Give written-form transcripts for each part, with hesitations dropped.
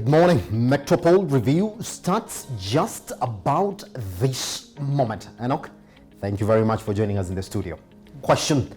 Good morning. Metropole Review starts just about this moment. Enock, thank you very much for joining us in the studio. Question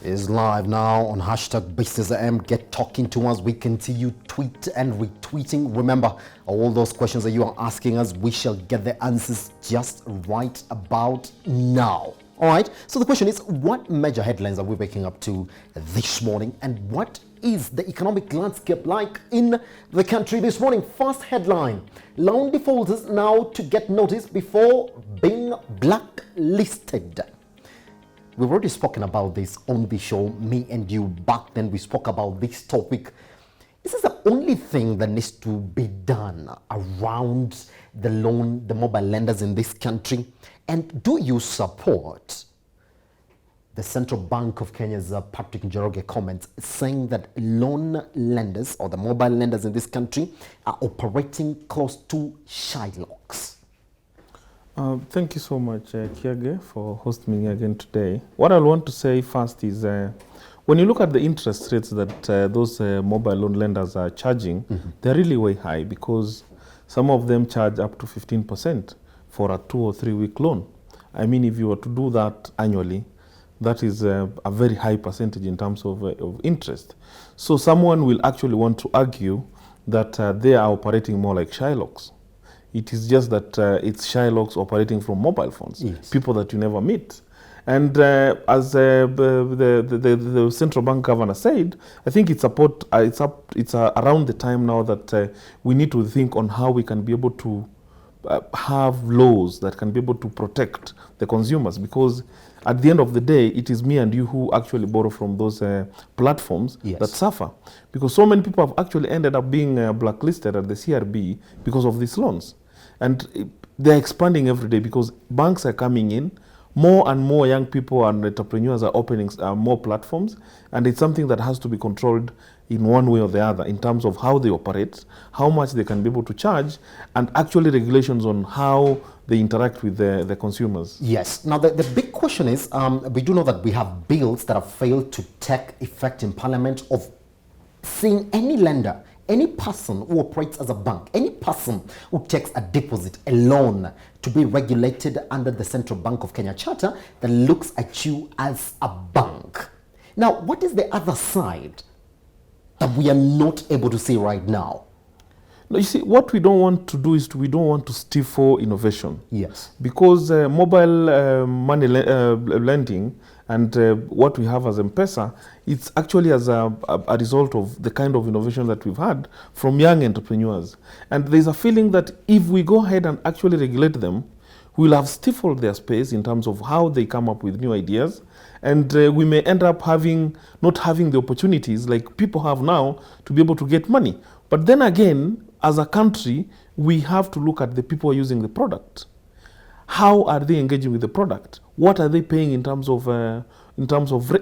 is live now on #BusinessAM. Get talking to us. We continue tweet and retweeting. Remember, all those questions that you are asking us, we shall get the answers just right about now. All right. So the question is, what major headlines are we waking up to this morning, and what is the economic landscape like in the country this morning? First headline: loan defaulters now to get notice before being blacklisted. We've already spoken about this on the show, me and you. Back then we spoke about this topic. This is the only thing that needs to be done around the mobile lenders in this country. And do you support the Central Bank of Kenya's Patrick Njoroge comments saying that loan lenders or the mobile lenders in this country are operating close to Shylocks? Thank you so much, Kiage, for hosting me again today. What I want to say first is, when you look at the interest rates that those mobile loan lenders are charging, they're really way high, because some of them charge up to 15% for a 2 or 3 week loan. I mean, if you were to do that annually, that is a very high percentage in terms of interest. So someone will actually want to argue that they are operating more like Shylocks. It is just that it's Shylocks operating from mobile phones, yes. People that you never meet. And as the central bank governor said, I think it's around the time now that we need to think on how we can be able to have laws that can be able to protect the consumers, because at the end of the day, it is me and you who actually borrow from those platforms, yes, that suffer. Because so many people have actually ended up being blacklisted at the CRB because of these loans. And they're expanding every day because banks are coming in. More and more young people and entrepreneurs are opening more platforms, and it's something that has to be controlled in one way or the other in terms of how they operate, how much they can be able to charge, and actually regulations on how they interact with the consumers. Yes. Now, the big question is, we do know that we have bills that have failed to take effect in Parliament of seeing any lender, any person who operates as a bank, any person who takes a deposit, a loan, to be regulated under the Central Bank of Kenya Charter that looks at you as a bank. Now, what is the other side that we are not able to see right now? No, you see, what we don't want to do is we don't want to stifle innovation. Yes. Because mobile money lending and what we have as M-Pesa, it's actually as a result of the kind of innovation that we've had from young entrepreneurs. And there's a feeling that if we go ahead and actually regulate them, we'll have stifled their space in terms of how they come up with new ideas. And we may end up not having the opportunities like people have now to be able to get money. But then again, as a country, we have to look at the people using the product. How are they engaging with the product? What are they paying in terms of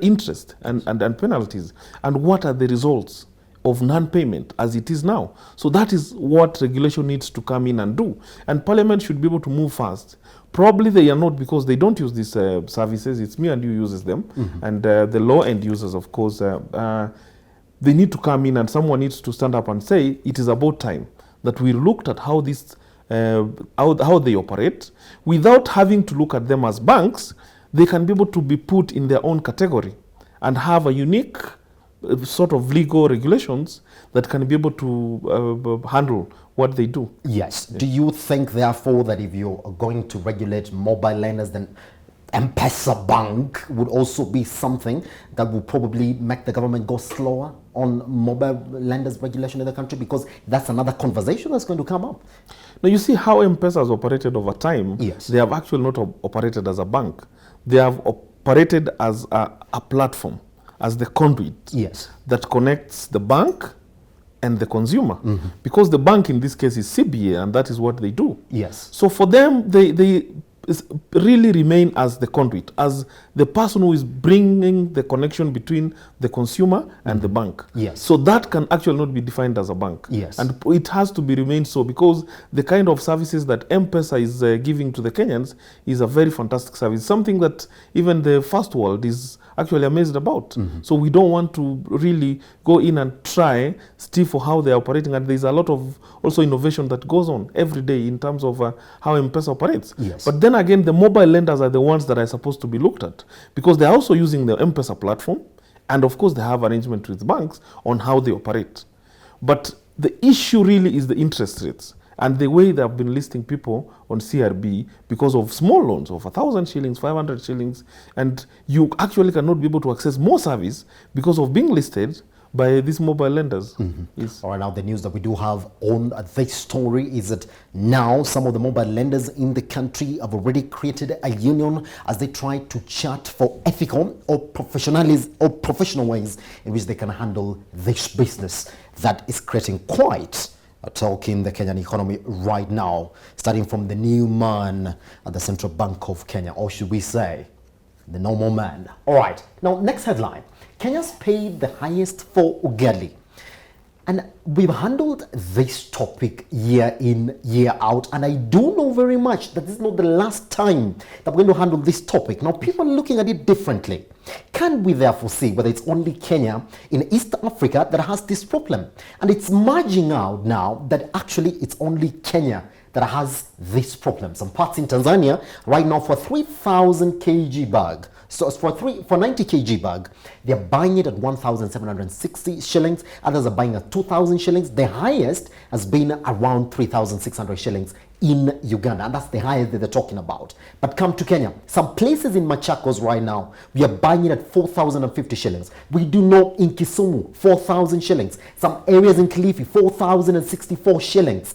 interest and penalties? And what are the results of non-payment as it is now? So that is what regulation needs to come in and do. And Parliament should be able to move fast. Probably they are not, because they don't use these services. It's me and you uses them. And the low-end users, of course, they need to come in, and someone needs to stand up and say, it is about time that we looked at how they operate. Without having to look at them as banks, they can be able to be put in their own category and have a unique sort of legal regulations that can be able to handle what they do. Yes. Yeah. Do you think, therefore, that if you're going to regulate mobile lenders, then M-Pesa Bank would also be something that will probably make the government go slower on mobile lenders regulation in the country? Because that's another conversation that's going to come up. Now, you see how M-Pesa has operated over time. Yes. They have actually not operated as a bank. They have operated as a platform, as the conduit, yes, that connects the bank and the consumer. Because the bank in this case is CBA, and that is what they do. Yes. So for them, they really remain as the conduit, as the person who is bringing the connection between the consumer and the bank. Yes. So that can actually not be defined as a bank. Yes. And it has to be remain so, because the kind of services that M-Pesa is giving to the Kenyans is a very fantastic service, something that even the first world is actually amazed about. So we don't want to really go in and try still for how they're operating, and there's a lot of also innovation that goes on every day in terms of how M-Pesa operates. Yes. But then again, the mobile lenders are the ones that are supposed to be looked at, because they're also using the M-Pesa platform, and of course they have arrangement with banks on how they operate. But the issue really is the interest rates and the way they have been listing people on CRB because of small loans of 1,000 shillings, 500 shillings, and you actually cannot be able to access more service because of being listed by these mobile lenders. Yes. All right, now the news that we do have on this story is that now some of the mobile lenders in the country have already created a union as they try to chart for ethical or professional ways in which they can handle this business that is creating quite a talk in the Kenyan economy right now, starting from the new man at the Central Bank of Kenya, or should we say, the normal man. All right, now next headline. Kenya's paid the highest for ugali. And we've handled this topic year in, year out, and I do know very much that this is not the last time that we're going to handle this topic. Now, people are looking at it differently. Can we therefore see whether it's only Kenya in East Africa that has this problem? And it's merging out now that actually it's only Kenya that has this problem. Some parts in Tanzania right now for 3,000 kg bag. So for 90 kg bag, they're buying it at 1,760 shillings. Others are buying at 2,000 shillings. The highest has been around 3,600 shillings in Uganda, and that's the highest that they're talking about. But come to Kenya, some places in Machakos right now, we are buying it at 4,050 shillings. We do know in Kisumu, 4,000 shillings. Some areas in Kilifi, 4,064 shillings.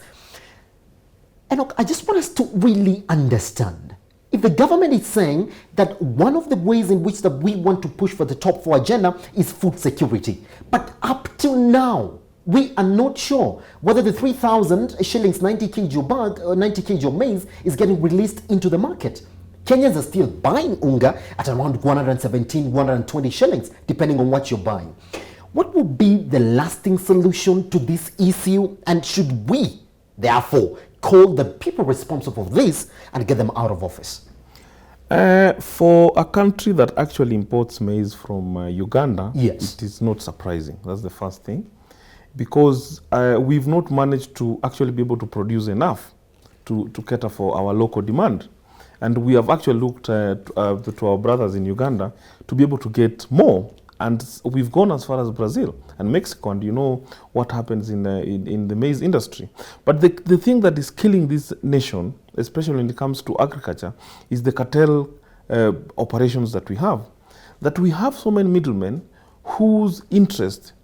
Enock, I just want us to really understand. If the government is saying that one of the ways in which that we want to push for the top 4 agenda is food security, but up till now, we are not sure whether the 3,000 shillings 90 kg bag or 90 kg maize is getting released into the market. Kenyans are still buying unga at around 117, 120 shillings, depending on what you're buying. What will be the lasting solution to this issue, and should we, therefore, call the people responsible for this and get them out of office? For a country that actually imports maize from Uganda, yes, it is not surprising. That's the first thing. Because we've not managed to actually be able to produce enough to cater for our local demand. And we have actually looked to our brothers in Uganda to be able to get more. And we've gone as far as Brazil and Mexico, and you know what happens in the maize industry. But the thing that is killing this nation, especially when it comes to agriculture, is the cartel operations that we have. That we have so many middlemen whose interest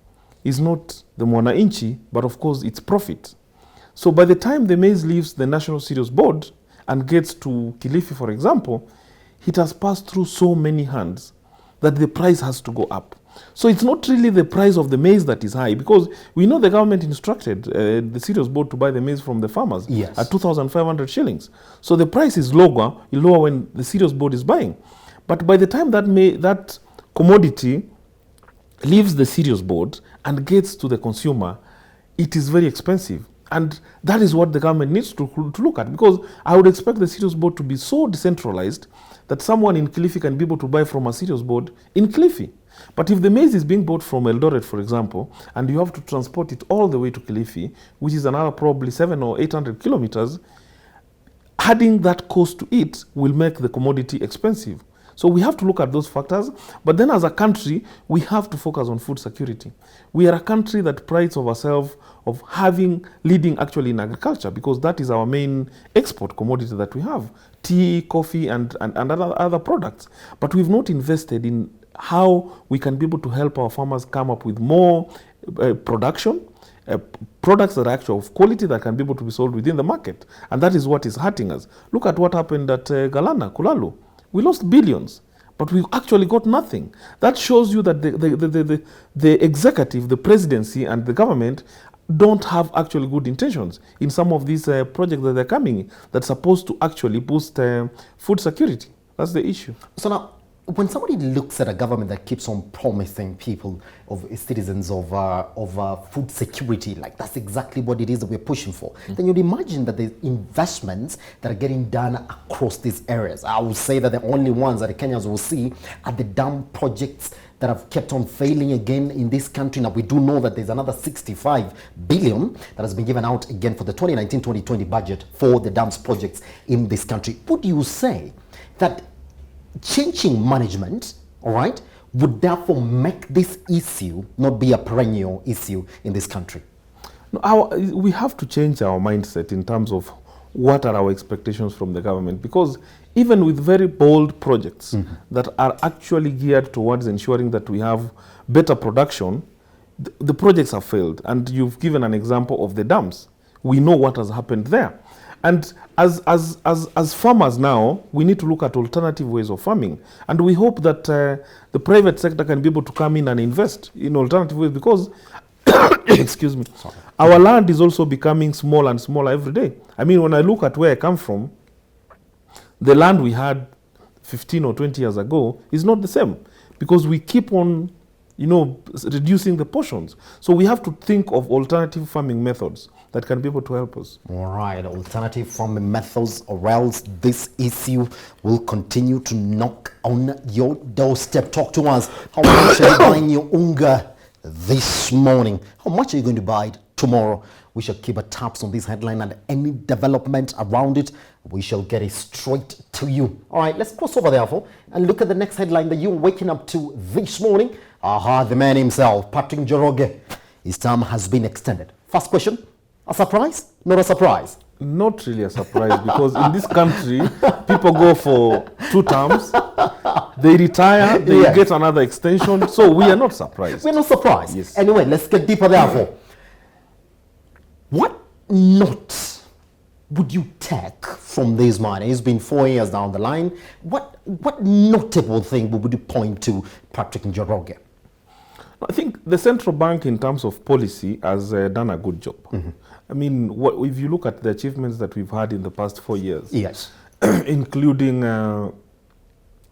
is not the mwananchi, but of course it's profit. So by the time the maize leaves the National Cereals Board and gets to Kilifi, for example, it has passed through so many hands that the price has to go up. So it's not really the price of the maize that is high, because we know the government instructed the cereals board to buy the maize from the farmers at 2,500 shillings. So the price is lower when the cereals board is buying. But by the time that commodity leaves the cereals board and gets to the consumer, it is very expensive. And that is what the government needs to look at, because I would expect the cereals board to be so decentralized that someone in Kilifi can be able to buy from a cereals board in Kilifi. But if the maize is being bought from Eldoret, for example, and you have to transport it all the way to Kilifi, which is another probably 700 or 800 kilometers, adding that cost to it will make the commodity expensive. So we have to look at those factors. But then as a country, we have to focus on food security. We are a country that prides of ourselves of leading actually in agriculture, because that is our main export commodity that we have. Tea, coffee, and other products. But we've not invested in how we can be able to help our farmers come up with more production, products that are actually of quality that can be able to be sold within the market. And that is what is hurting us. Look at what happened at Galana, Kulalu. We lost billions, but we actually got nothing. That shows you that the executive, the presidency, and the government don't have actually good intentions in some of these projects that they're coming in that's supposed to actually boost food security. That's the issue. So now, when somebody looks at a government that keeps on promising people, of citizens of food security, like that's exactly what it is that we're pushing for, then you'd imagine that the investments that are getting done across these areas, I would say that the only ones that the Kenyans will see are the dam projects that have kept on failing again in this country. Now, we do know that there's another 65 billion that has been given out again for the 2019-2020 budget for the dams projects in this country. Would you say that changing management, all right, would therefore make this issue not be a perennial issue in this country? No, we have to change our mindset in terms of what are our expectations from the government, because even with very bold projects that are actually geared towards ensuring that we have better production, the projects have failed. And you've given an example of the dams. We know what has happened there. And as farmers now, we need to look at alternative ways of farming. And we hope that the private sector can be able to come in and invest in alternative ways, because, excuse me, our land is also becoming smaller and smaller every day. I mean, when I look at where I come from, the land we had 15 or 20 years ago is not the same, because we keep on, reducing the portions. So we have to think of alternative farming methods that can be able to help us. All right, alternative farming methods, or else this issue will continue to knock on your doorstep. Talk to us. How much are you buying your unga this morning? How much are you going to buy it tomorrow? We shall keep a tabs on this headline, and any development around it, we shall get it straight to you. All right, let's cross over therefore and look at the next headline that you're waking up to this morning. The man himself, Patrick Njoroge. His term has been extended. First question, a surprise? Not a surprise? Not really a surprise, because in this country, people go for 2 terms, they retire, they get another extension, so we are not surprised. We're not surprised. Yes. Anyway, let's get deeper therefore. What note would you take from this man? It's been 4 years down the line. What notable thing would you point to Patrick Njoroge? I think the central bank, in terms of policy, has done a good job. I mean, if you look at the achievements that we've had in the past 4 years, yes, including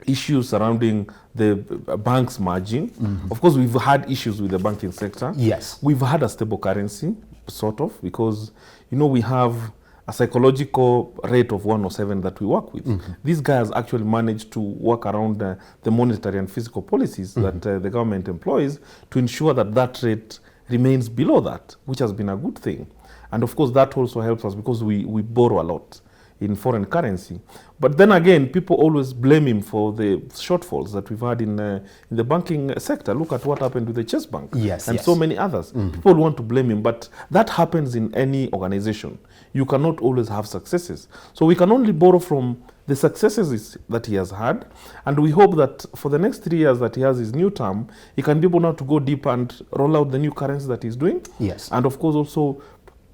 issues surrounding the bank's margin. Of course, we've had issues with the banking sector. Yes. We've had a stable currency, sort of, because, we have a psychological rate of 107 that we work with. This guy has actually managed to work around the monetary and fiscal policies that the government employs to ensure that that rate remains below that, which has been a good thing. And of course, that also helps us because we borrow a lot in foreign currency. But then again, people always blame him for the shortfalls that we've had in the banking sector. Look at what happened with the Chase Bank and so many others. People want to blame him, but that happens in any organization. You cannot always have successes. So we can only borrow from the successes that he has had, and we hope that for the next 3 years that he has his new term, he can be able now to go deep and roll out the new currency that he's doing. Yes. And of course also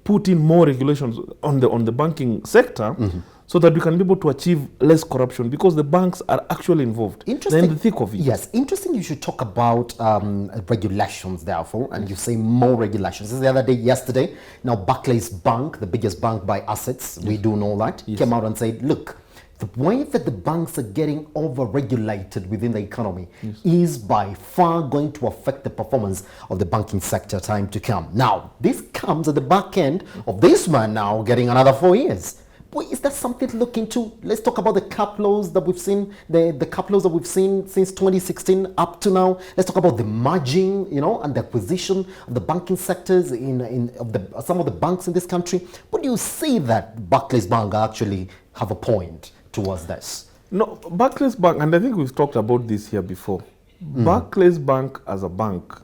put in more regulations on the banking sector, so that we can be able to achieve less corruption, because the banks are actually involved. They're in the thick of it. Yes, interesting you should talk about regulations, therefore, and you say more regulations. This is the other day, yesterday, now Barclays Bank, the biggest bank by assets, we do know that, came out and said, look, the way that the banks are getting over-regulated within the economy is by far going to affect the performance of the banking sector time to come. Now, this comes at the back end of this man now getting another 4 years. Boy, is that something to look into? Let's talk about the cap laws that we've seen, the cap laws that we've seen since 2016 up to now. Let's talk about the merging, and the acquisition of the banking sectors of some of the banks in this country. But do you see that Barclays Bank actually have a point towards this? No, Barclays Bank, and I think we've talked about this here before. Barclays Bank as a bank,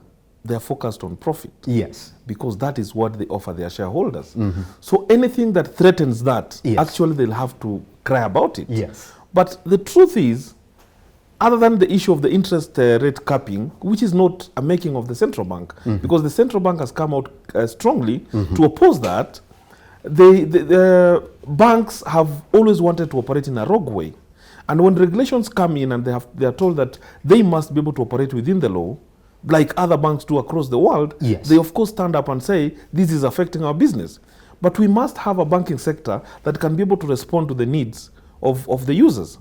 they're focused on profit. Yes. Because that is what they offer their shareholders. So anything that threatens that, actually they'll have to cry about it. Yes. But the truth is, other than the issue of the interest rate capping, which is not a making of the central bank, because the central bank has come out strongly to oppose that, the banks have always wanted to operate in a rogue way. And when regulations come in and they are told that they must be able to operate within the law, like other banks do across the world, Yes. they of course stand up and say, this is affecting our business. But we must have a banking sector that can be able to respond to the needs of the users,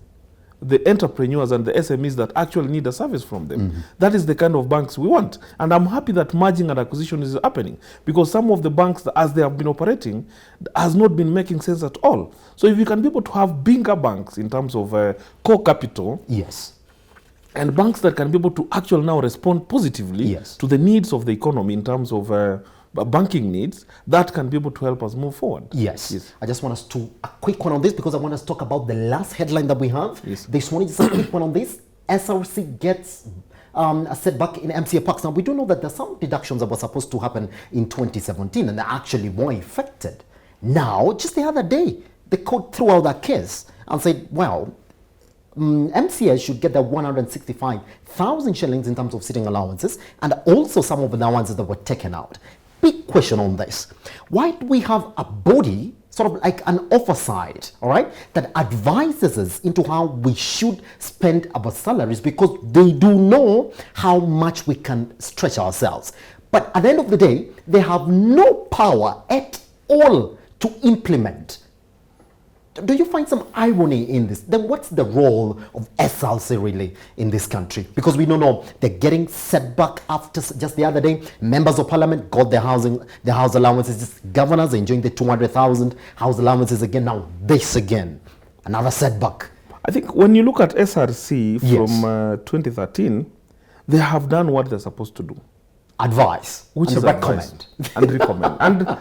the entrepreneurs and the SMEs that actually need a service from them. That is the kind of banks we want. And I'm happy that merging and acquisition is happening, because some of the banks, as they have been operating, has not been making sense at all. So if you can be able to have bigger banks in terms of core capital, Yes. and banks that can be able to actually now respond positively Yes. to the needs of the economy in terms of banking needs, that can be able to help us move forward. Yes. I just want us to a quick one on this, because I want us to talk about the last headline that we have. Yes. This one is a quick one on this. SRC gets a setback in MCA parks. Now, we do know that there's some deductions that were supposed to happen in 2017 and they actually were affected. Now, just the other day, the court threw out that case and said, well, MCA should get the 165,000 shillings in terms of sitting allowances, and also some of the allowances that were taken out. Big question on this. Why do we have a body, sort of like an oversight, all right, that advises us into how we should spend our salaries, because they do know how much we can stretch ourselves. But at the end of the day, they have no power at all to implement. Do you find some irony in this? Then what's the role of SLC really in this country? Because we don't know, they're getting set back after just the other day. Members of parliament got their house allowances. Just governors are enjoying the 200,000 house allowances again. Now this again, another setback. I think when you look at SRC Yes. from 2013, they have done what they're supposed to do. Advice, Which and is recommend. and recommend. And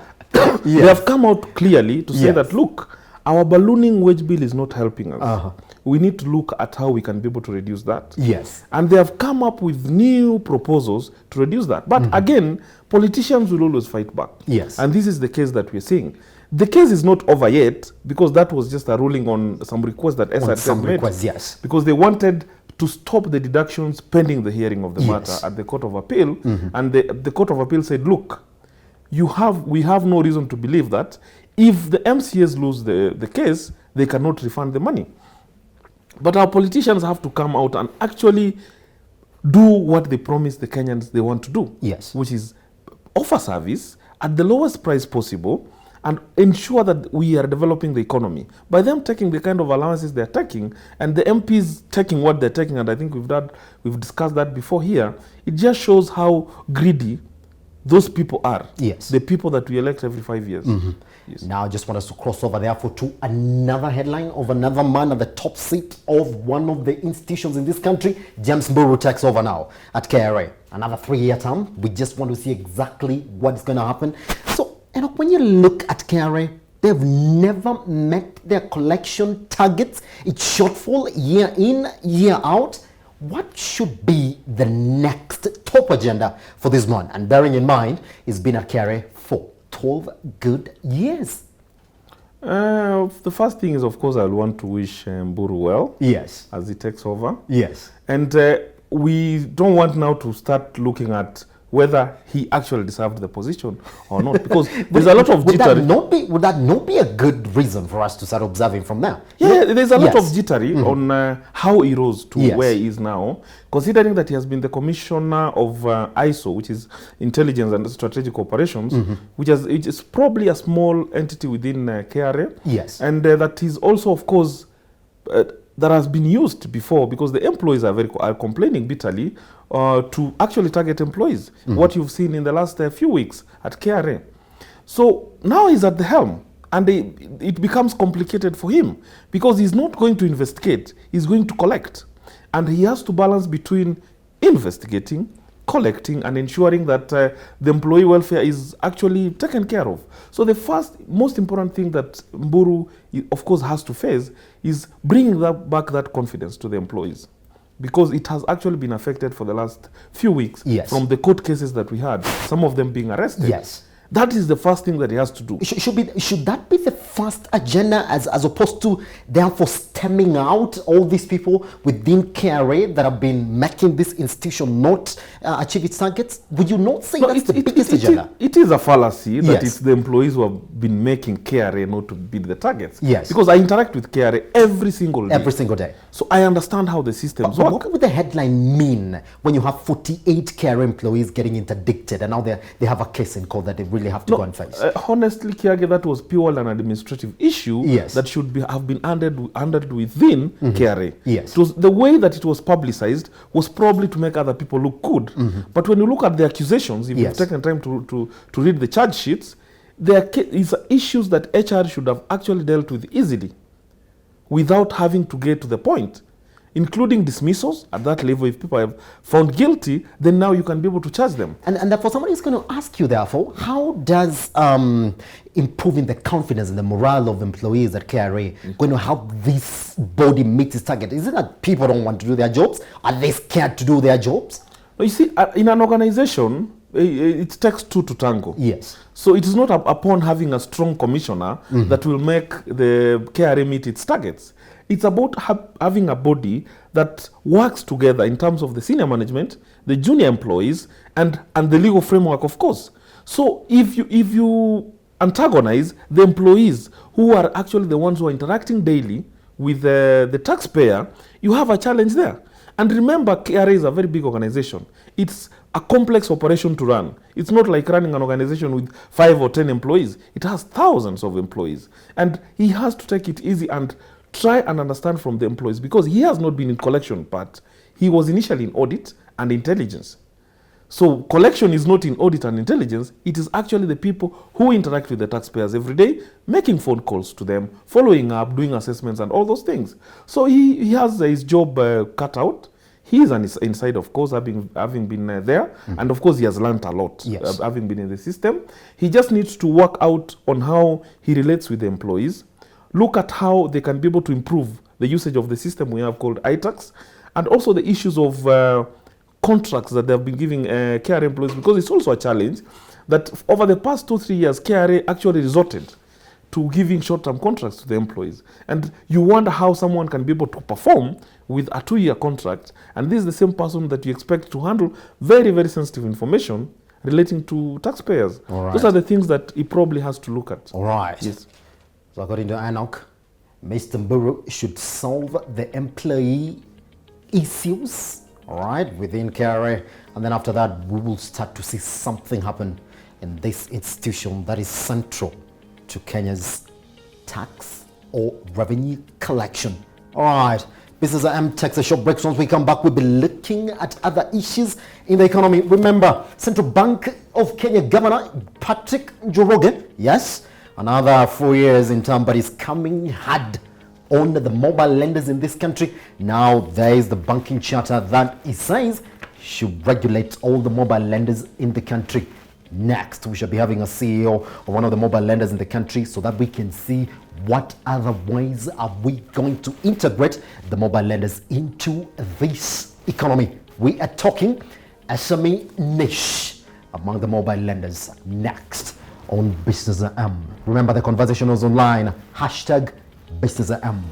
they have come out clearly to say Yes. that, look, our ballooning wage bill is not helping us. Uh-huh. We need to look at how we can be able to reduce that. Yes. And they have come up with new proposals to reduce that. But again, politicians will always fight back. Yes. And this is the case that we're seeing. The case is not over yet, because that was just a ruling on some request that SRC some made. requests, yes. Because they wanted to stop the deductions pending the hearing of the Yes. matter at the Court of Appeal. And the Court of Appeal said, look, we have no reason to believe that if the MCAs lose the case, they cannot refund the money. But our politicians have to come out and actually do what they promised the Kenyans they want to do. Yes. Which is offer service at the lowest price possible and ensure that we are developing the economy. By them taking the kind of allowances they're taking, and the MPs taking what they're taking, and I think we've discussed that before here, it just shows how greedy those people are. Yes. The people that we elect every 5 years. Yes. Now I just want us to cross over therefore to another headline of another man at the top seat of one of the institutions in this country. James Mburu takes over now at KRA. Another 3-year term. We just want to see exactly what's going to happen. So, Enock, when you look at KRA, they've never met their collection targets. It's shortfall year in, year out. What should be the next top agenda for this man? And bearing in mind, he's been at KRA for 12 good years. The first thing is, of course, I'll want to wish Mburu well. Yes. As he takes over. Yes. And we don't want now to start looking at whether he actually deserved the position or not, because there's a lot of jittery. Would that not be a good reason for us to start observing from now? Yeah, there's a lot Yes. of jittery on how he rose to Yes. where he is now, considering that he has been the commissioner of ISO, which is Intelligence and Strategic Operations, which is probably a small entity within KRA. Yes. And that is also, of course, that has been used before, because the employees are complaining bitterly to actually target employees. What you've seen in the last few weeks at KRA. So now he's at the helm, and it becomes complicated for him, because he's not going to investigate, he's going to collect. And he has to balance between investigating, collecting, and ensuring that the employee welfare is actually taken care of. So the first most important thing that Mburu, of course, has to face is bringing back that confidence to the employees, because it has actually been affected for the last few weeks. Yes. From the court cases that we had, some of them being arrested. Yes. That is the first thing that he has to do. Should that be the first agenda as opposed to therefore stemming out all these people within KRA that have been making this institution not achieve its targets? Would you not say that's the biggest agenda? It is a fallacy that Yes. it's the employees who have been making KRA not to beat the targets. Yes. Because I interact with KRA every single day. Every single day. So I understand how the systems But work. what would the headline mean when you have 48 KRA employees getting interdicted and now they have a case in court that they really have to go and face? Honestly, Kiage, that was purely an administrative issue Yes. that should have been handled within KRA. Yes. It was the way that it was publicized was probably to make other people look good. But when you look at the accusations, if Yes. you've taken time to read the charge sheets, there is issues that HR should have actually dealt with easily without having to get to the point, including dismissals at that level. If people have found guilty, then now you can be able to charge them. And therefore, somebody is going to ask you, therefore, how does improving the confidence and the morale of employees at KRA going to help this body meet its target? Is it that people don't want to do their jobs? Are they scared to do their jobs? You see, in an organization, it takes two to tango. Yes. So it is not upon having a strong commissioner that will make the KRA meet its targets. It's about having a body that works together in terms of the senior management, the junior employees, and the legal framework, of course. So if you antagonize the employees who are actually the ones who are interacting daily with the taxpayer, you have a challenge there. And remember, KRA is a very big organization. It's a complex operation to run. It's not like running an organization with 5 or 10 employees. It has thousands of employees. And he has to take it easy and try and understand from the employees, because he has not been in collection part. He was initially in audit and intelligence. So collection is not in audit and intelligence. It is actually the people who interact with the taxpayers every day, making phone calls to them, following up, doing assessments and all those things. So he has his job cut out. He is inside, of course, having been there. And of course, he has learned a lot, Yes. having been in the system. He just needs to work out on how he relates with the employees, look at how they can be able to improve the usage of the system we have called iTax, and also the issues of contracts that they have been giving KRA employees, because it's also a challenge that over the past 2-3 years, KRA actually resorted to giving short-term contracts to the employees. And you wonder how someone can be able to perform with a 2-year contract, and this is the same person that you expect to handle very, very sensitive information relating to taxpayers. All right. Those are the things that he probably has to look at. All right. Yes. So according to Enock, Mr. Mburu should solve the employee issues, all right, within KRA. And then after that, we will start to see something happen in this institution that is central to Kenya's tax or revenue collection. All right. This is takes a short break. Once we come back, we'll be looking at other issues in the economy. Remember, Central Bank of Kenya Governor Patrick Njoroge, yes, another 4 years in term, but he's coming hard on the mobile lenders in this country. Now there is the banking charter that he says should regulate all the mobile lenders in the country. Next, we shall be having a CEO of one of the mobile lenders in the country so that we can see what other ways are we going to integrate the mobile lenders into this economy. We are talking SME niche among the mobile lenders next on Business M. Remember, the conversation was online, #BusinessM.